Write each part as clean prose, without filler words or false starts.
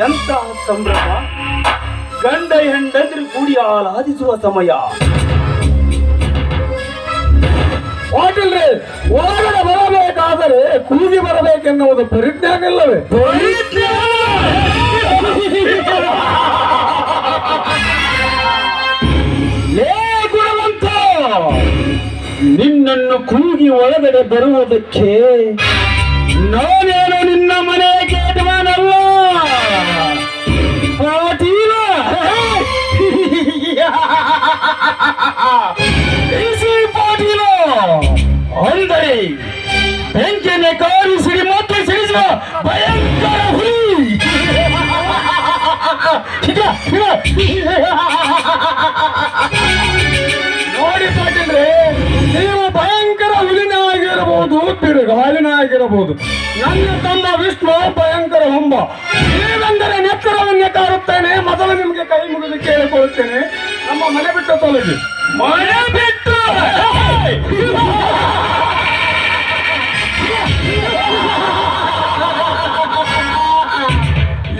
ಎಂತ ಸಂಭ್ರಮ! ಗಂಡ ಹೆಂಡಂದ್ರೆ ಕೂಡಿ ಆಲಾದಿಸುವ ಸಮಯ. ಹೋಟೆಲ್ರಿ ಒಳಗಡೆ ಬರಬೇಕಾದರೆ ಕೂಗಿ ಬರಬೇಕೆನ್ನುವುದು ಪರಿಜ್ಞಾನವಿಲ್ಲವೇ? ಲೇ ಗುಣವಂತ, ನಿನ್ನನ್ನು ಕೂಗಿ ಒಳಗಡೆ ಬರುವುದಕ್ಕೆ ನಾನೇನು ನಿನ್ನ ಮನೆ ಕೇಟವನಲ್ಲ, ಪಾಟೀಲ. ಪಾಟೀಲ ಅಂದರೆ ಬೆಂಕಿಯನ್ನು ಕಾರಿಸಿಡಿ ಮತ್ತೆ ಸಿಡಿಸುವ ಭಯಂಕರ ಹುಲಿ. ನೋಡಿ ಪಾಟೀಲ್ರೆ, ನೀವು ಭಯಂಕರ ಹುಲಿನ ಆಗಿರಬಹುದು, ಬಿರುಗಾಲಿನ ಆಗಿರಬಹುದು. ನನ್ನ ತಮ್ಮ ವಿಷ್ಣು ಭಯಂಕರ ಹೊಂಬ. ನೀವೆಂದರೆ ನೆತ್ತರವನ್ನೇ ಕಾರುತ್ತೇನೆ. ಮೊದಲು ನಿಮಗೆ ಕೈ ಮುಗಿದು ಕೇಳಿಕೊಳ್ಳುತ್ತೇನೆ, ನಮ್ಮ ಮನೆ ಬಿಟ್ಟು ತೊಲಗಿ. ಮನೆ ಬಿಟ್ಟು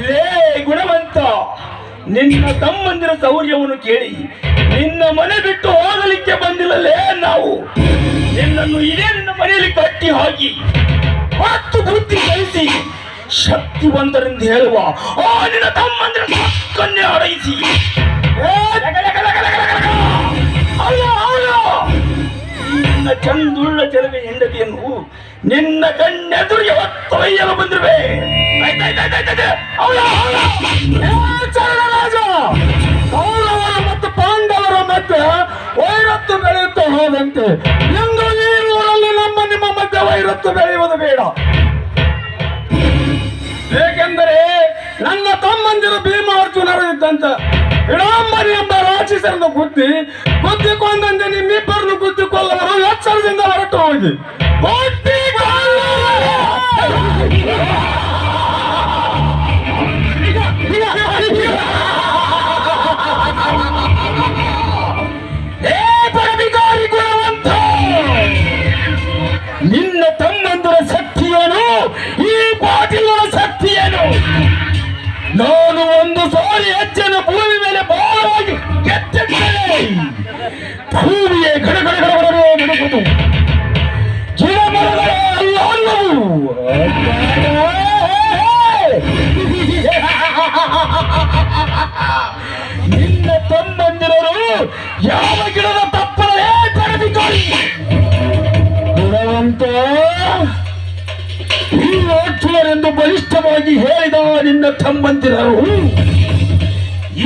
ಲೇ ಗುಣವಂತ, ನಿನ್ನ ತಮ್ಮಂದಿರ ಶೌರ್ಯವನ್ನು ಕೇಳಿ ನಿನ್ನ ಮನೆ ಬಿಟ್ಟು ಹೋಗಲಿಕ್ಕೆ ಬಂದಿಲ್ಲಲೇ ನಾವು. ನಿನ್ನನ್ನು ಇದೇ ನಿನ್ನ ಮನೆಯಲ್ಲಿ ಕಟ್ಟಿ ಹಾಕಿ ಮತ್ತು ಬುದ್ಧಿ ಕಲಿಸಿ ಶಕ್ತಿವಂತರೆಂದು ಹೇಳುವ ಆ ನಿನ್ನ ತಮ್ಮಂದಿರ ಕನ್ಯೆ ಅಡಗಿಸಿ ನಿನ್ನ ಚಂದುಳ್ಳ ಚೆಲುವೆ ಹೆಂಡತಿಯನ್ನು ನಿನ್ನ ಕಣ್ಣೆದುರಿಗೆ ಹೊತ್ತು ಒಯ್ಯಲು ಬಂದಿರುವೆ. ರಾಜ, ಕೌರವರ ಮತ್ತು ಪಾಂಡವರ ಮಧ್ಯೆ ವೈರತ್ವ ಬೆಳೆಯುತ್ತಾ ಹೋದಂತೆ ಎಂದು ಈ ಊರಲ್ಲಿ ನಿಮ್ಮ ಮಧ್ಯೆ ವೈರತ್ವ ಬೆಳೆಯುವುದು ಬೇಡ. ಏಕೆಂದರೆ ನನ್ನ ತಮ್ಮಂದಿರು ಭೀಮಾರ್ಜುನರು ಇದ್ದಂತ ವಿಡಂಬರಿ ಎಂಬ ರಾಕ್ಷಸರನ್ನು ಗುದ್ದಿಕೊಂಡಂತೆ ನಿಮ್ಮಿಬ್ಬರನ್ನು ಗುದ್ದಿಕೊಳ್ಳವರು ಎಚ್ಚರದಿಂದ ಹೊರಟು ಹೋಗಿ. ನಿನ್ನ ತಮ್ಮಂದಿರ ಶಕ್ತಿಯೇನು, ಈ ಪಾಟೀಲರ ಶಕ್ತಿಯೇನು? ನಾನು ಒಂದು ಸಾರಿ ಹೆಜ್ಜೆಯನ್ನು ಭೂಮಿ ಮೇಲೆ ಭಾರವಾಗಿ ಕೆತ್ತಿದ್ದೇನೆ. ಭೂಮಿಯೇ ಗಡಗಡಗಡಗಡೆ ನಡುಗುವುದು, ಗಿಡ ಮರಗಳೇ ಅಲ್ಲವೂ. ನಿನ್ನ ತಮ್ಮಂದಿರರು ಯಾವ ಗಿಡದ ತಪ್ಪಲೇ ತರಬಿಕೊಳ್ಳಿ. ಗುಣವಂತ, ಈ ರಾಕ್ಷಸರೆಂದು ಬಲಿಷ್ಠವಾಗಿ ಹೇಳಿದ ನಿನ್ನ ತಮ್ಮಂದಿರರು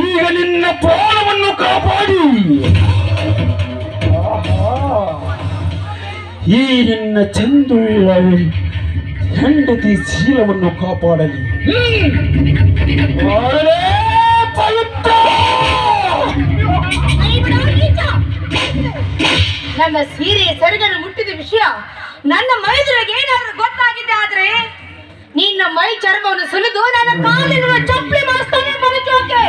ಈಗ ನಿನ್ನ ಪ್ರಾಣವನ್ನು ಕಾಪಾಡಿ ಈ ನಿನ್ನ ಚಂದುಳ್ಳ ಹೆಂಡತಿ ಶೀಲವನ್ನು ಕಾಪಾಡಲಿ. ಪವಿತ್ರ ನನ್ನ ಸೀರೆ ಸೆರಗನ್ನು ಮುಟ್ಟಿದ ವಿಷಯ ನನ್ನ ಮೈದುರಿಗೆ ಏನಾದ್ರೂ ಗೊತ್ತಾಗಿದೆ ಆದ್ರೆ ನಿನ್ನ ಮೈ ಚರ್ಮವನ್ನು ಸುಲಿದು ನನ್ನ ಕಾಲಿನ ಚಪ್ಪಲಿ ಮಾಡಿಸ್ತಾನೆ ಮನುಜೋಕೆ.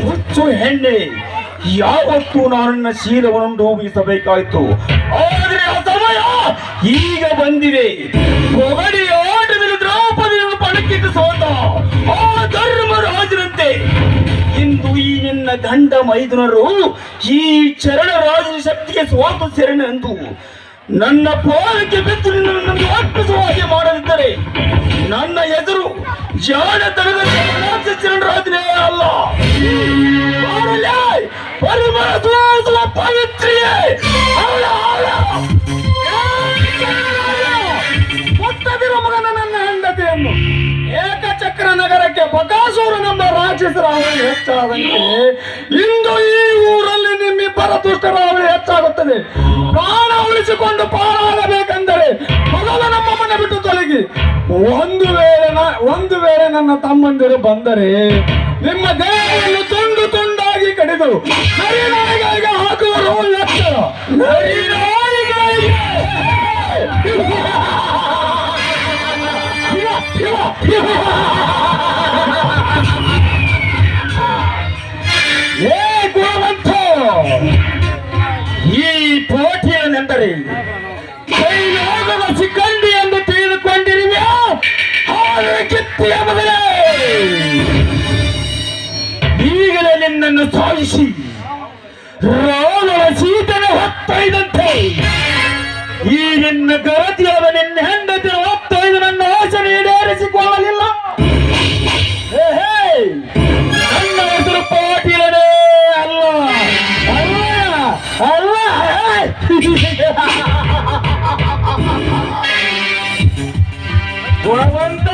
ಹುಚ್ಚು ಹೆಣ್ಣೆ, ಯಾವತ್ತೂ ನಾನು ನನ್ನ ಶೀಲವನ್ನು ಡೂಬಿಸಬೇಕಾಯ್ತು, ಆದರೆ ಆ ಸಮಯ ಈಗ ಬಂದಿದೆ. ಹೊಗಡಿ ಆಟದಲ್ಲಿ ದ್ರೌಪದಿಯನ್ನು ಪಣಕ್ಕಿಟ್ಟು ಸೋತ ಆ ಧರ್ಮರಾಜರಂತೆ ಇಂದು ಈ ನಿನ್ನ ಗಂಡ ಮೈದುನರು ಈ ಚರಣರಾಜನ ಶಕ್ತಿಗೆ ಸೋತು ಶರಣೆಂದು ನನ್ನ ಪಾಲಕ್ಕೆ ಬಿದ್ದು ನಿನ್ನನ್ನು ಅರ್ಪಿಸುವ ಹಾಗೆ ಮಾಡದಿದ್ದರೆ ನನ್ನ ಎದುರು ಜಾಣತನದ ಚರಣರಾಜನೇ ಅಲ್ಲ, ಪರಿಮಳ ಸುವಾಸುವ ಪವಿತ್ರಿಯೇ ಮುತ್ತದಿರ ಮಗನ ನನ್ನ ಹೆಂಡತಿಯನ್ನು ಏಕಚಕ್ರ ನಗರಕ್ಕೆ ಬಕಾಸುರನೆಂಬ ರಾಕ್ಷಸರ ಅವಳಿ ಹೆಚ್ಚಾದಂತೆ ಇಂದು ಈ ಊರಲ್ಲಿ ನಿಮ್ಮಿಬ್ಬರ ದುಷ್ಟರ ಅವಳಿ ಹೆಚ್ಚಾಗುತ್ತದೆ. ಪ್ರಾಣ ಉಳಿಸಿಕೊಂಡು ಪಾರಾಗಬೇಕೆಂದರೆ ಮೊದಲು ನಮ್ಮ ಮನೆ ಬಿಟ್ಟು ತೊಲಗಿ. ಒಂದು ವೇಳೆ ನನ್ನ ತಮ್ಮಂದಿರು ಬಂದರೆ ನಿಮ್ಮ ದೇಹವನ್ನು ತುಂಡು ತುಂಡಾಗಿ ಕಡಿದು ನರಿನಾಯಿಗಳಿಗೆ ಹಾಕುವರು ಎಚ್ಚರ. ಈ ಪೋಟಿಯನೆಂದರೆ ಕೈಲಾಗದ ಸಿಕ್ಕಂಡಿ ಎಂದು ತಿಳಿದುಕೊಂಡಿರುವೆ ಹಾಗೆ ಕಿತ್ತಿಯ ಮಗನೇ. ಈಗಲೇ ನಿನ್ನನ್ನು ಸಾಧಿಸಿ ರಾವಣ ಸೀತನ ಹೊತ್ತೊಯ್ದಂತೆ ಈ ನಿನ್ನ ಗರತಿಯಾದ ನಿನ್ನ ಹೆಂಡತಿನ ಹೊತ್ತೊಯ್ದು ನನ್ನ ಆಸೆ ಈಡೇರಿಸಿಕೊಳ್ಳಲಿಲ್ಲ. ನನ್ನ ಹೆಸರು ಪಾಟೀಲನೇ ಅಲ್ಲ ಅಲ್ಲ ಅಲ್ಲ ಗುಣವಂತ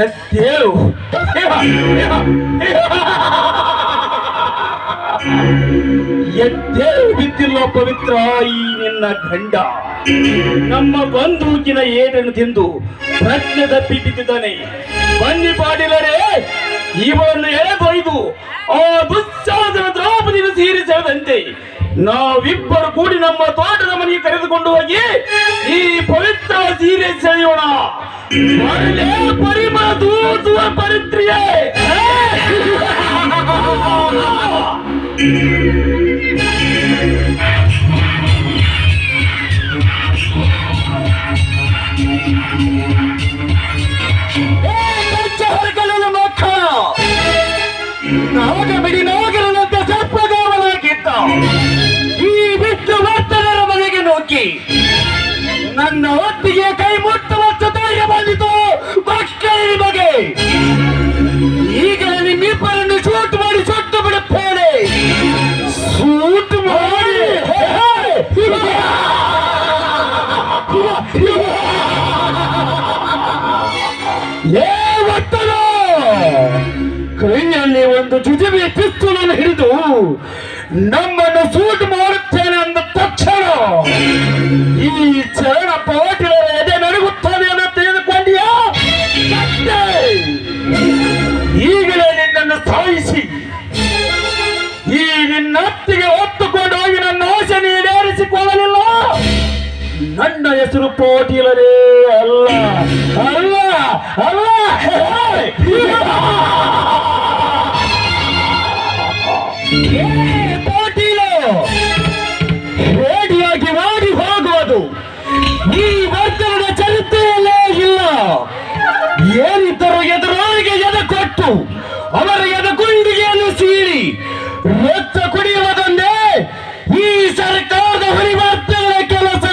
ಎದ್ದೇಳು ಎದ್ದೇಳು ಬಿದ್ದಿಲ್ಲ ಪವಿತ್ರ ಈ ನಿನ್ನ ಗಂಡ ನಮ್ಮ ಬಂದೂಕಿನ ಏಟನ್ನು ತಿಂದು ಪ್ರಜ್ಞೆ ತಪ್ಪಿ ಬಿದ್ದಿದ್ದಾನೆ. ಬನ್ನಿ ಪಾಟೀಲರೇ, ಇವರನ್ನು ಎಳೆದೊಯ್ದು ಆ ದುಶ್ಯಾಸನ ದ್ರೌಪದಿಯನ್ನು ಸೇರಿಸದಂತೆ ನಾವಿಬ್ಬರು ಕೂಡಿ ನಮ್ಮ ತೋಟದ ಮನೆಗೆ ಕರೆದುಕೊಂಡು ಹೋಗಿ ಈ ಪವಿತ್ರ ಸೀರೆ ಸೆಳೆಯೋಣ. ಪರಿಮಳ ದೂಸುವ ಪರಿತ್ರಿಯೇ. ನಾಗ ಬಿಡಿ ನಾಗರನಂತೆ ಸರ್ಪಗಾವಲಾಗಿದ್ದ ಈ ಬಿಟ್ಟು ವರ್ತನರ ಮನೆಗೆ ನುಗ್ಗಿ ನನ್ನ ಹೊತ್ತಿಗೆ ಕೈ ಮುಟ್ಟುವಷ್ಟು ಧೈರ್ಯ ಬಂದಿತು ಮಕ್ಕಳಿ ಬಗೆ. ಈಗಲೇ ನಿಮ್ಮಿಬ್ಬರನ್ನು ಶೂಟ್ ಮಾಡಿ ಸುಟ್ಟು ಬಿಡುತ್ತೇನೆ. ಶೂಟ್ ಮಾಡಿ ಕೈಯಲ್ಲಿ ಒಂದು ಜುಜುಬಿ ಪಿಸ್ತೂಲನ್ನು ಹಿಡಿದು ನಮ್ಮನ್ನು ಸೂಟ್ ಮಾಡುತ್ತೇನೆ ಅಂದ ತಕ್ಷಣ ಈ ಚರಣ ಪಾಟೀಲರ ಎದೆ ನಡುಗುತ್ತದೆ ಅಂತ ತಿಳಿದುಕೊಂಡಿಯಾ? ಈಗಲೇ ನಿನ್ನನ್ನು ಸಾಯಿಸಿ ಈ ನಿನ್ನ ಅತ್ತಿಗೆ ಹೊತ್ತುಕೊಂಡು ಹೋಗಿ ನನ್ನ ಆಸೆ ಈಡೇರಿಸಿಕೊಳ್ಳಲಿಲ್ಲ. ನನ್ನ ಹೆಸರು ಪಾಟೀಲರೇ ಅಲ್ಲ ಅಲ್ಲ ಅಲ್ಲ. ಪಾಟೀಲ ರೇಡಿಯಾಗಿ ಮಾಡಿ ಹೋಗುವುದು ಈ ವರ್ತನದ ಚರಿತ್ರೆಯಲ್ಲೇ ಇಲ್ಲ. ಏನಿದ್ದರೂ ಎದುರಾಳಿಗೆ ಎದೆ ಕೊಟ್ಟು ಅವರ ಎದೆಗುಂಡಿಗೆಯನ್ನು ಸೀಳಿ ರಕ್ತ ಕುಡಿಯುವುದೊಂದೇ ಈ ಸರ್ಕಾರದ ಪರಿವರ್ತನೆಯ ಕೆಲಸ.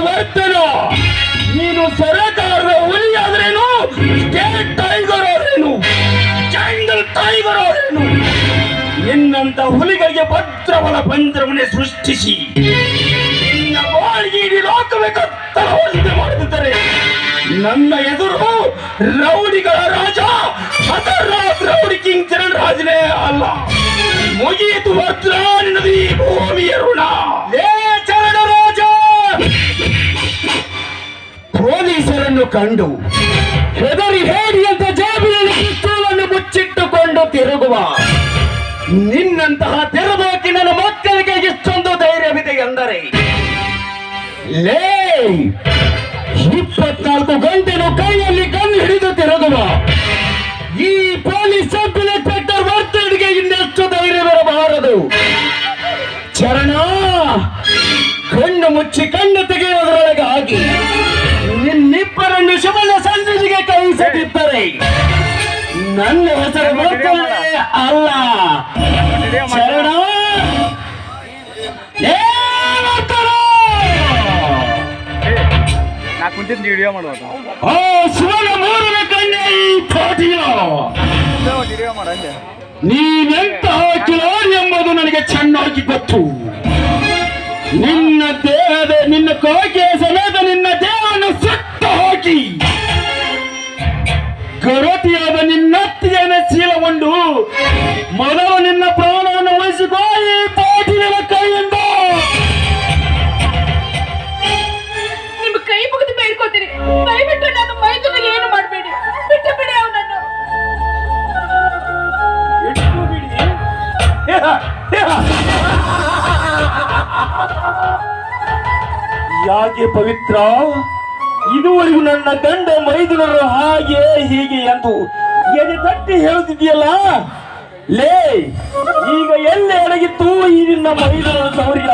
ವರ್ತನ ನೀನು ಸರ್ಕಾರದ ಹುಲಿಯಾದ್ರೇನು, ಸ್ಟೇಟ್ ಟೈಗರ್ ಆದ್ರೇನು, ಜಂಗಲ್ ಟೈಗರ್ ಆದ್ರೇನು, ನಿನ್ನಂತ ಹುಲಿಗಳಿಗೆ ಭದ್ರವಲ ಪಂಜರವನ್ನೇ ಸೃಷ್ಟಿಸಿ ನಿನ್ನ ಬಾಳಿಗೆ ಇಡೀ ಲೋಕವೇ ಕತ್ತಲವಂತೆ ಮಾಡುತ್ತಿದ್ದರೆ ನನ್ನ ಎದುರು ರೌಡಿಗಳ ರಾಜ ಖತರ್ನಾಕ್ ರೌಡಿ ಕಿಂಗ್ ಚರಣ್ ರಾಜನೇ ಅಲ್ಲ. ಮುಗಿಯಿತು ಭದ್ರ ನಿನ್ನದು ಈ ಭೂಮಿಯ ಋಣ. ಚರಣ ರಾಜ ಪೊಲೀಸರನ್ನು ಕಂಡು ಹೆದರಿ ಹೇಡಿಯಂತ ಜಾಬಿನಲ್ಲಿ ಪಿಸ್ತೂಲನ್ನು ಮುಚ್ಚಿಟ್ಟುಕೊಂಡು ತಿರುಗುವ ನಿನ್ನಂತಹ ತೆರಬೋಕಿ ನನ್ನ ಮಕ್ಕಳಿಗೆ ಇಷ್ಟೊಂದು ಧೈರ್ಯವಿದೆ ಎಂದರೆ ಲೇ 24 ಗಂಟೆನು ಕೈಯಲ್ಲಿ ಕಣ್ಣು ಹಿಡಿದು ತಿರುಗುವ ಈ ಪೊಲೀಸ್ ಸಬ್ ಇನ್ಸ್ಪೆಕ್ಟರ್ ವರ್ತನೆಗೆ ಇನ್ನೆಷ್ಟು ಧೈರ್ಯವಿರಬಾರದು. ಚರಣ ಕಣ್ಣು ಮುಚ್ಚಿ ಕಣ್ಣು ತೆಗೆಯುವುದರೊಳಗೆ ಆಗಿ ನಿನ್ನಿಬ್ಬರನ್ನು ಶುಭದ ಸಂಜೆಗೆ ಕೈಸದಿದ್ದರೆ ನನ್ನ ಹೆಸರು ವರ್ತನೆ ಅಲ್ಲ. ಚರಣ ವಿಡಿಯೋ ಮಾಡೋದು ಶಿವನ ಮೂರನೇ ಕಣ್ಣೆ ಈ ಪಾಟೀಲ. ವಿಡಿಯೋ ಮಾಡಂಗೆ ನೀನೆಂತಹ ಕಿಲಾಡಿ ಎಂಬುದು ನನಗೆ ಚೆನ್ನಾಗಿ ಗೊತ್ತು. ಕೋಕೆ ಸಮೇತ ನಿನ್ನ ದೇಹವನ್ನು ಸುಟ್ಟು ಹಾಕಿ ಗರತಿಯಾದ ನಿನ್ನತ್ತಿಗೆಯನ್ನು ಶೀಲಗೊಂಡು ಮೊದಲು ನಿನ್ನ ಪ್ರಾಣವನ್ನು ಉಳಿಸಿಕೋ ಈ ಪಾಟೀಲನ ಕೈಯಿಂದ. ನಿಮ್ಮ ಕೈ ಮುಗಿದು ಬೇಡ್ಕೋತೀನಿ, ದಯವಿಟ್ಟು ನಾನು ಮೈದುನಿಗೆ ಏನು ಮಾಡಬೇಡಿ, ಬಿಟ್ಟು ಬಿಡಿ ಅವನನ್ನು. ಯಾಕೆ ಪವಿತ್ರ, ಇದುವರೆಗೂ ನನ್ನ ಗಂಡ ಮೈದುನರು ಹಾಗೆ ಹೀಗೆ ಎಂದು ಎದೆ ತಟ್ಟಿ ಹೇಳುತ್ತಿದೆಯಲ್ಲ? ಲೇ, ಈಗ ಎಲ್ಲಿ ಅಡಗಿತ್ತು ಈ ನಿನ್ನ ಮೈದುನರ ಸೌರ್ಯ?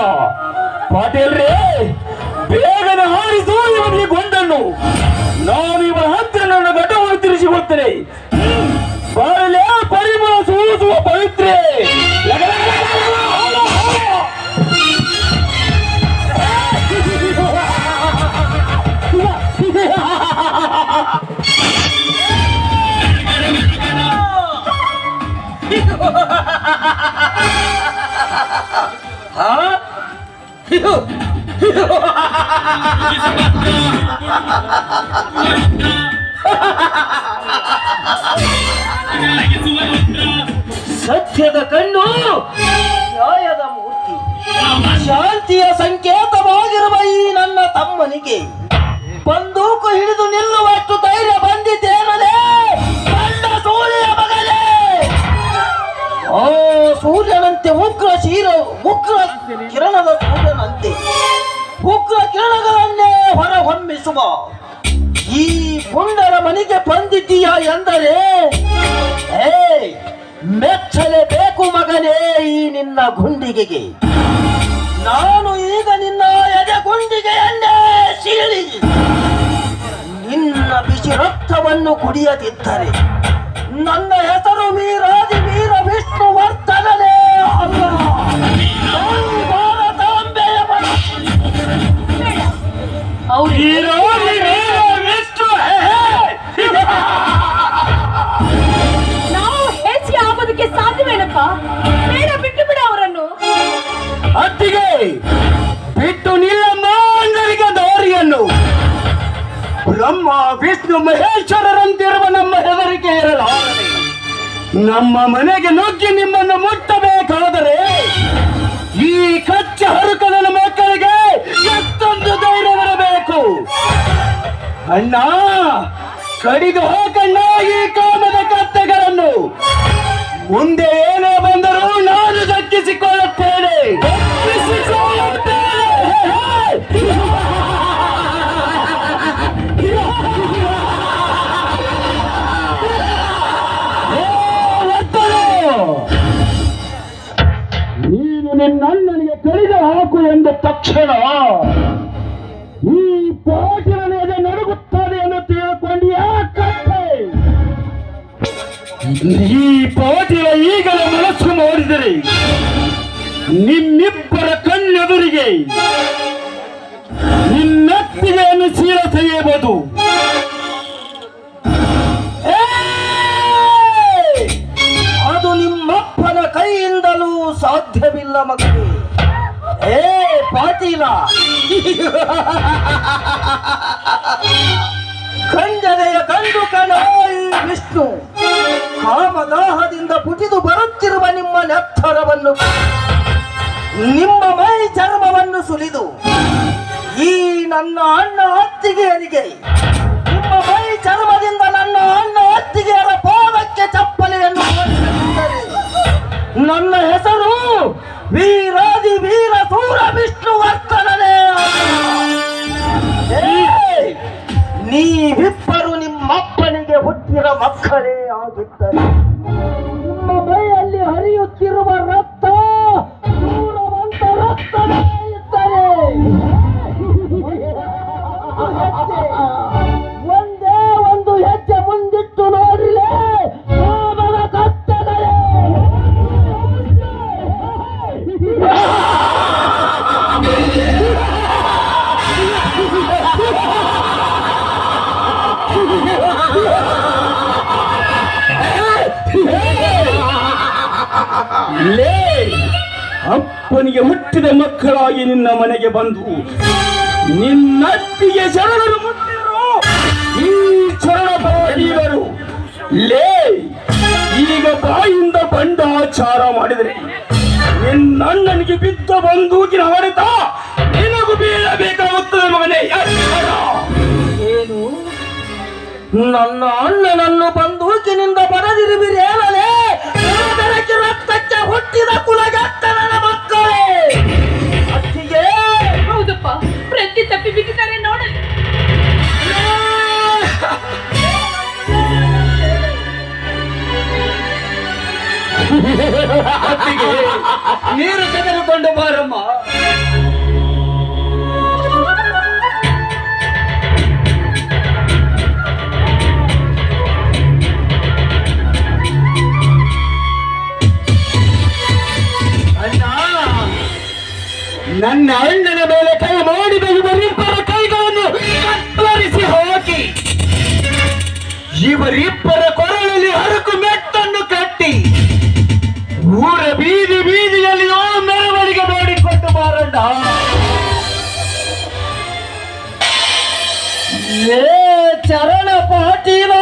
ಪಾಟೇಲ್ರೇ, ಬೇಗನೆ ಹಾರಿಸು ಇವನಿಗೆ ಗೊಂಡನ್ನು. ನಾನು ಇವರ ಹತ್ತಿರ ನನ್ನ ಘಟವನ್ನು ತಿರುಗಿಸಿಕೊಡ್ತೇನೆ. ಬಾರಲೇ ಪರಿಮಳ ಸೂಸುವ ಪವಿತ್ರೆ. ಸತ್ಯದ ಕಣ್ಣು, ನ್ಯಾಯದ ಮೂರ್ತಿ, ಶಾಂತಿಯ ಸಂಕೇತವಾಗಿರುವ ಈ ನನ್ನ ತಮ್ಮನಿಗೆ ಬಂದೂಕು ಹಿಡಿದು ನಿಲ್ಲುವಷ್ಟು ಧೈರ್ಯ ಬಂದಿದ್ದೇನಲೇ ಗಂಡ ಸೂರ್ಯ ಮಗನೇ. ಆ ಸೂರ್ಯನಂತೆ ಉಗ್ರ ಕಿರಣದ ಸೂರ್ಯನಂತೆ ಉಗ್ರ ಕಿರಣಗಳನ್ನೇ ಹೊರಹೊಮ್ಮಿಸುವ ಈ ಪುಂಡರ ಮನೆಗೆ ಬಂದಿದ್ದೀಯಾ ಎಂದರೆ ಮೆಚ್ಚಲೇಬೇಕು ಮಗನೇ ಈ ನಿನ್ನ ಗುಂಡಿಗೆಗೆ. ನಾನು ಈಗ ನಿನ್ನ ಎದೆ ಗುಂಡಿಗೆಯನ್ನೇ ಸೀಳಿ ನಿನ್ನ ಬಿಸಿ ರಕ್ತವನ್ನು ಕುಡಿಯದಿದ್ದರೆ ನನ್ನ ಹೆಸರು ವೀರಾದಿ ವೀರ ವಿಷ್ಣು ವರ್ಧನನೇ ಅಲ್ಲ. ಭಾರತಾಂಬೆಯ ನಾವು ಹೆಚ್ಚಿಗೆ ಆಗೋದಕ್ಕೆ ಸಾಧ್ಯವೇನಪ್ಪ? ಬೇಡ, ಬಿಟ್ಟು ಬಿಡ ಅವರನ್ನು. ಅತ್ತಿಗೆ ಬಿಟ್ಟು ನಿಲ್ಲಮ್ಮ ಅಂದರಿಗೆ ದಾರಿಯನ್ನು. ಬ್ರಹ್ಮ ವಿಷ್ಣು ಮಹೇಶ್ವರರಂತಿರುವ ನಮ್ಮ ಹೆದರಿಕೆ ಇರಲಾರದೆ ನಮ್ಮ ಮನೆಗೆ ನುಗ್ಗಿ ನಿಮ್ಮನ್ನು ಮುಟ್ಟಬೇಕಾದರೆ ಈ ಕಚ್ಚ ಹರುಕದ ಮಕ್ಕಳಿಗೆ ಎಷ್ಟೊಂದು ಧೈರ್ಯ ಬರಬೇಕು. ಅಣ್ಣ, ಕಡಿದು ಹಾಕಣ್ಣ ಈ ಕಾಮದ ಕತ್ತೆಗಳನ್ನು. ಮುಂದೆ ಏನೇ ಬಂದರೂ ನಾನು ದಕ್ಕಿಸಿಕೊಳ್ಳುತ್ತೇನೆ. ನೀನು ನಿನ್ನಣ್ಣನಿಗೆ ಕಡಿದು ಹಾಕು ಎಂದ ತಕ್ಷಣ ಈ ಪಾಟಿಲನೇದ ನಡುಗುತ್ತದೆ ಎಂದು ತಿಳ್ಕೊಂಡಿಯಾ ಕತ್ತೆ? ಈ ಪಾಟಿಲ ಈಗಲೇ ಮನಸ್ಸು ಮಾಡಿದರೆ ನಿನ್ನಿಬ್ಬರ ಕಣ್ಣೆದುರಿಗೆ ನಿನ್ನತ್ತಿಗೆಯನ್ನು ಶೀಲ ತೆಗೆಯಬಹುದು. ಅದು ನಿಮ್ಮಪ್ಪನ ಕೈಯಿಂದಲೂ ಸಾಧ್ಯವಿಲ್ಲ ಮಗನೇ. ಪಾಟೀಲ, ಖಂಡನೆಯ ಕಂಡು ಕಣಾಯಿ ವಿಷ್ಣು ಕಾಮದಾಹದಿಂದ ಪುಟಿದು ಬರುತ್ತಿರುವ ನಿಮ್ಮ ನೆತ್ತರವನ್ನು, ನಿಮ್ಮ ಮೈ ಚರ್ಮವನ್ನು ಸುಲಿದು ಈ ನನ್ನ ಅಣ್ಣ ಅತ್ತಿಗೆಯರಿಗೆ ನಿಮ್ಮ ಮೈ ಚರ್ಮದಿಂದ ನನ್ನ ಅಣ್ಣ ಅತ್ತಿಗೆಯರ ಪಾದಕ್ಕೆ ಚಪ್ಪಲೆಯನ್ನು ಹೊರಿಸಿದ್ದಾರೆ. ನನ್ನ ಹೆಸರು ವೀರಾದಿ ವೀರ ಸೂರ ವಿಷ್ಣು ವರ್ಧನನೇ. ನೀವಿಬ್ಬರು ನಿಮ್ಮಪ್ಪನಿಗೆ ಹುಟ್ಟಿದ ಮಕ್ಕಳೇ ಆಗಿದ್ದರೆ ನಿಮ್ಮ ಮೈಯಲ್ಲಿ ಹರಿಯುತ್ತಿರುವ ರಕ್ತ ಸೂರವಂತ ರಕ್ತವೇ ಇದ್ದರೆ ಒಂದೇ ಒಂದು ಹೆಜ್ಜೆ ಮುಂದಿಟ್ಟು ನೋಡಿಲೇ ಕಾಮನ ಕತ್ತಗಳೇ. ಲೇ, ಅಪ್ಪನಿಗೆ ಹುಟ್ಟಿದ ಮಕ್ಕಳಾಗಿ ನಿನ್ನ ಮನೆಗೆ ಬಂದು ನಿನ್ನತ್ತಿಗೆ ಶರಣರು ಮುಟ್ಟಿದರು ಈ ಚರಣ ಬಾಡಿದರು ಲೇ ಈಗ ಬಾಯಿಂದ ಬಂಡಾಚಾರ ಮಾಡಿದರೆ ನಿನ್ನಣ್ಣನಿಗೆ ಬಿದ್ದ ಬಂದೂಕಿನ ಹೊಡೆತ ನಿನಗೂ ಬೀಳಬೇಕಾಗುತ್ತದೆ ಮಗನೇ. ಎಚ್ಚರ. ಏನು ನನ್ನ ಅಣ್ಣನನ್ನು ಬಂದೂಕಿನಿಂದ ಬರೆದಿರುವಿರಿ ಹೇಳಲೇ ರಕ್ತಕ್ಕೆ ಹುಟ್ಟಿದ ಕುಲಗಟ್ಟನ ಮಕ್ಕಳೇ. ಅತ್ತಿಗೆ ಹೌದಪ್ಪ, ಪ್ರತಿ ತಪ್ಪಿ ಬಿದ್ದಿದ್ದಾರೆ ನೋಡಲಿ. ನೀರು ತೆಗೆದುಕೊಂಡು ಬಾರಮ್ಮ. ನನ್ನ ಅಣ್ಣನ ಮೇಲೆ ಕೈ ಮಾಡಿದ ಇವರಿಬ್ಬರ ಕೈಗಳನ್ನು ಕತ್ತರಿಸಿ ಹಾಕಿ ಇವರಿಬ್ಬರ ಕೊರಳಲ್ಲಿ ಹರಕು ಮೆಟ್ಟನ್ನು ಕಟ್ಟಿ ಊರ ಬೀದಿ ಬೀದಿಯಲ್ಲಿಯೋ ಮೆರವಣಿಗೆ ಮಾಡಿಕೊಂಡು ಬಾರಣ್ಣ. ಏ ಚರಣ ಪಾಟೀಲ,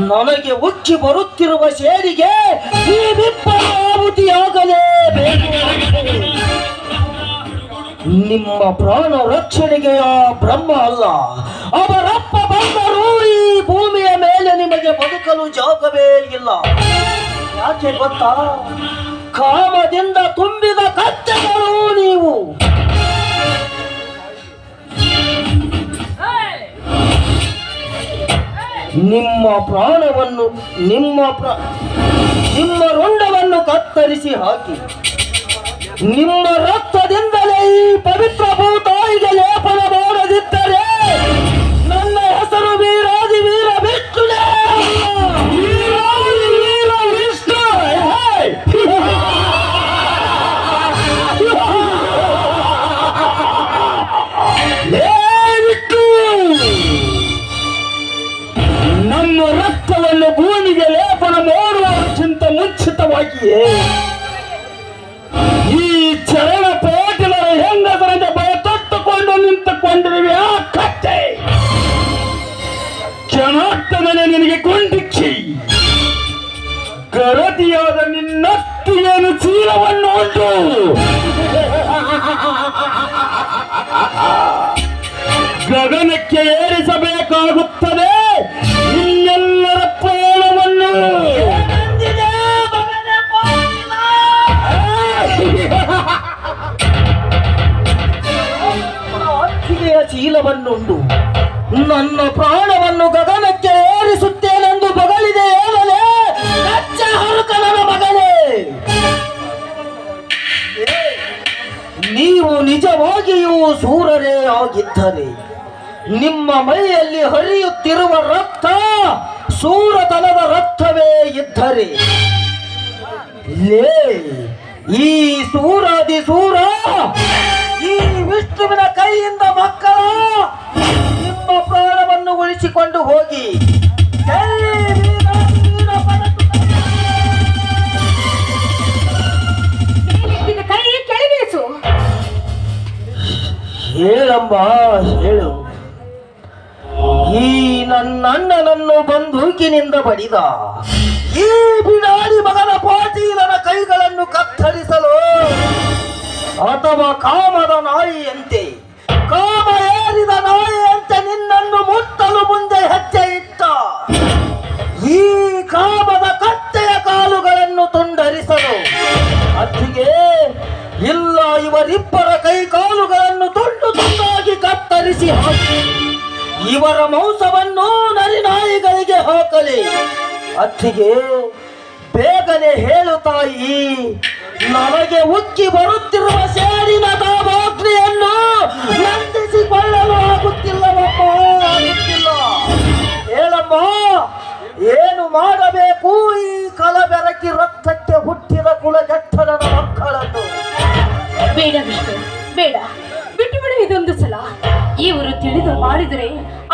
ನನಗೆ ಉಕ್ಕಿ ಬರುತ್ತಿರುವ ಸೇರಿಗೆ ಈ ವಿಪ್ಪರ ಆಹುತಿಯಾಗಲೇಬೇಕು. ನಿಮ್ಮ ಪ್ರಾಣ ರಕ್ಷಣೆಗೆ ಆ ಬ್ರಹ್ಮ ಅಲ್ಲ ಅವರಪ್ಪ ಬಂದರೂ ಈ ಭೂಮಿಯ ಮೇಲೆ ನಿಮಗೆ ಬದುಕಲು ಜಾಗವೇ ಇಲ್ಲ. ಯಾಕೆ ಗೊತ್ತಾ? ಕಾಮದಿಂದ ತುಂಬಿದ ಕತ್ತೆಗಳು ನೀವು. ನಿಮ್ಮ ಪ್ರಾಣವನ್ನು ನಿಮ್ಮ ರುಂಡವನ್ನು ಕತ್ತರಿಸಿ ಹಾಕಿ ನಿಮ್ಮ ರಕ್ತದಿಂದಲೇ ಈ ಪವಿತ್ರ ಭೂತಾಯಿಗೆ ಲೇಪನ ಮಾಡದಿದ್ದರೆ ನನ್ನ ಹೆಸರು ವೀರಾದಿ ವೀರ ವಿಷ್ಣುನೇ. ವೀರಾದಿ ವೀರ ವಿಷ್ಣು. ನಮ್ಮ ರಕ್ತವನ್ನು ಭೂಮಿಗೆ ಲೇಪನ ಮಾಡುವುದಕ್ಕಿಂತ ಮುಂಚಿತವಾಗಿಯೇ ಈ ಚರಣ ಪಾಟೀಲರ ಹೆಂಗಸರಿಂದ ಭಯ ತೊಟ್ಟುಕೊಂಡು ನಿಂತುಕೊಂಡಿರುವೆ ಆ ಕತ್ತೆ ಕ್ಷಣಾರ್ಥದಲ್ಲಿ ನಿನಗೆ ಕೊಂಡಿಕ್ಕಿ ಗರತಿಯಾದ ನಿನ್ನತ್ತಿಯನ್ನು ಚೀಲವನ್ನು ಉಂಟು ಗಗನಕ್ಕೆ ಏರಿಸಬೇಕಾಗುತ್ತದೆ ನಿನ್ನೆಲ್ಲರ ಪ್ರಾಣವನ್ನು. ಅತ್ತಿಗೆಯ ಚೀಲವನ್ನುಂಡು ನನ್ನ ಪ್ರಾಣವನ್ನು ಗಗನಕ್ಕೆ ಏರಿಸುತ್ತೇನೆಂದು ಬಗಳಿದೆ ಹೇಳಲೇ ಕಚ್ಚ ಹರುಕನ ಮಗನೇ. ನೀವು ನಿಜವಾಗಿಯೂ ಸೂರರೇ ಆಗಿದ್ದರೆ ನಿಮ್ಮ ಮೈಯಲ್ಲಿ ಹರಿಯುತ್ತಿರುವ ರಕ್ತ ಸೂರತನದ ರಕ್ತವೇ ಇದ್ದರೆ ಲೇ ಈ ಸೂರಾದಿ ಸೂರ ಈ ವಿಷ್ಣುವಿನ ಕೈಯಿಂದ ಮಕ್ಕಳ ನಿಮ್ಮ ಪ್ರಾಣವನ್ನು ಉಳಿಸಿಕೊಂಡು ಹೋಗಿ. ಜೈ ವೀರ ವೀರ ಕೈ ಕೆಳಗಿಳಿಸು. ಹೇಳಮ್ಮ ಹೇಳು. ಈ ನನ್ನ ಅಣ್ಣನನ್ನು ಬಂದೂಕಿನಿಂದ ಬಡಿದ ಈ ಬಿಡಾಡಿ ಮಗನ ಪಾಟೀಲನ ಕೈಗಳನ್ನು ಕತ್ತರಿಸಲು ಅಥವಾ ಕಾಮದ ನಾಯಿಯಂತೆ ಕಾಮ ಏರಿದ ನಾಯಿಯಂತೆ ನಿನ್ನನ್ನು ಮುಟ್ಟಲು ಮುಂದೆ ಹೆಜ್ಜೆ ಇಟ್ಟ ಈ ಕಾಮದ ಕತ್ತೆಯ ಕಾಲುಗಳನ್ನು ತುಂಡರಿಸಲು ಅತ್ತಿಗೆ ಇಲ್ಲ ಇವರಿಬ್ಬರ ಕೈ ಕಾಲುಗಳನ್ನು ತುಂಡು ತುಂಡಾಗಿ ಕತ್ತರಿಸಿ ಹಾಕಿ ಇವರ ಮಾಂಸವನ್ನು ನರಿನಾಯಿಗಳಿಗೆ ಹಾಕಲಿ. ಅತ್ತಿಗೆ ಬೇಗನೆ ಹೇಳು ತಾಯಿ, ನನಗೆ ಉಕ್ಕಿ ಬರುತ್ತಿರುವ ಸೇರಿನ ದಾಭಾಗ್ನಿಯನ್ನು ನಂದಿಸಿಕೊಳ್ಳಲು ಆಗುತ್ತಿಲ್ಲವಪ್ಪ, ಆಗುತ್ತಿಲ್ಲ. ಹೇಳಮ್ಮ, ಏನು ಮಾಡಬೇಕು ಈ ಕಲಬೆರಕಿ ರಕ್ತಕ್ಕೆ ಹುಟ್ಟಿದ ಕುಲಗೆಟ್ಟನ ಮಕ್ಕಳನ್ನು? ಬೇಡ ವಿಷ್ಣು, ಬೇಡ, ಬಿಟ್ಟು ಬಿಡು. ಇದೊಂದು ಸಲ ಇವರು ತಿಳಿದು ಮಾಡಿದರೆ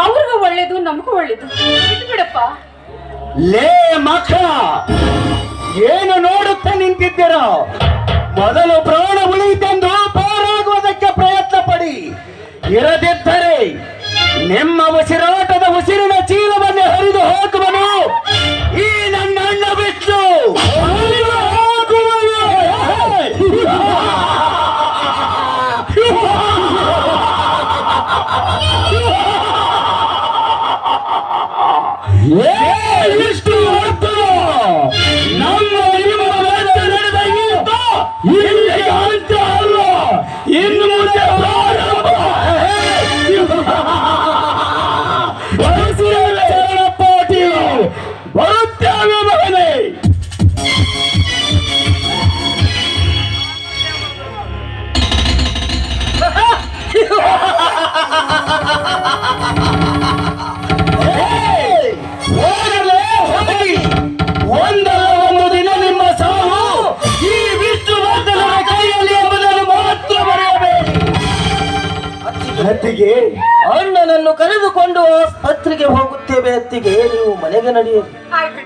ಅವ್ರಿಗೂ ಒಳ್ಳೇದು ನಮಗೂ ಒಳ್ಳೇದು. ಬಿಟ್ಟು ಬಿಡಪ್ಪ. ಲೇ ಮಕ್ಕಳ, ಏನು ನೋಡುತ್ತಾ ನಿಂತಿದ್ದೀರೋ? ಮೊದಲು ಪ್ರಾಣ ಉಳಿತೆಂದು ಪಾರಾಗುವುದಕ್ಕೆ ಪ್ರಯತ್ನ ಪಡಿ. ಇರದಿದ್ದರೆ ನಿಮ್ಮ ಉಸಿರಾಟದ ಉಸಿರಿನ ಚೀಲವನ್ನೇ ಹರಿದು ಹಾಕುವನು ಈ ನನ್ನ ಅಣ್ಣ ಬಿಟ್ಟು ಇಷ್ಟು ನಮ್ಮ ಇಲ್ಲಿಗೆ ಅಂತ ಅಲ್ಲ, ಇನ್ನು ಮುಂದೆ ಪ್ರಾರಂಭ. ಪಾಟಿ ಬರುತ್ತೇವೆ ಮಗನೇ. ಒಂದಲ್ಲ ಒಂದು ದಿನ ನಿಮ್ಮ ಸಾವು ಈ ವಿಷ್ಣುವರ್ಧನ ಕೈಯಲ್ಲಿ ಎಂಬುದನ್ನು ಮಾತ್ರ ಮರೆಯಬೇಡಿ. ಅತ್ತಿಗೆ, ಅಣ್ಣನನ್ನು ಕರೆದುಕೊಂಡು ಆಸ್ಪತ್ರೆಗೆ ಹೋಗುತ್ತೇವೆ. ಅತ್ತಿಗೆ, ನೀವು ಮನೆಗೆ ನಡೆಯಿರಿ. ಆಯ್ತು.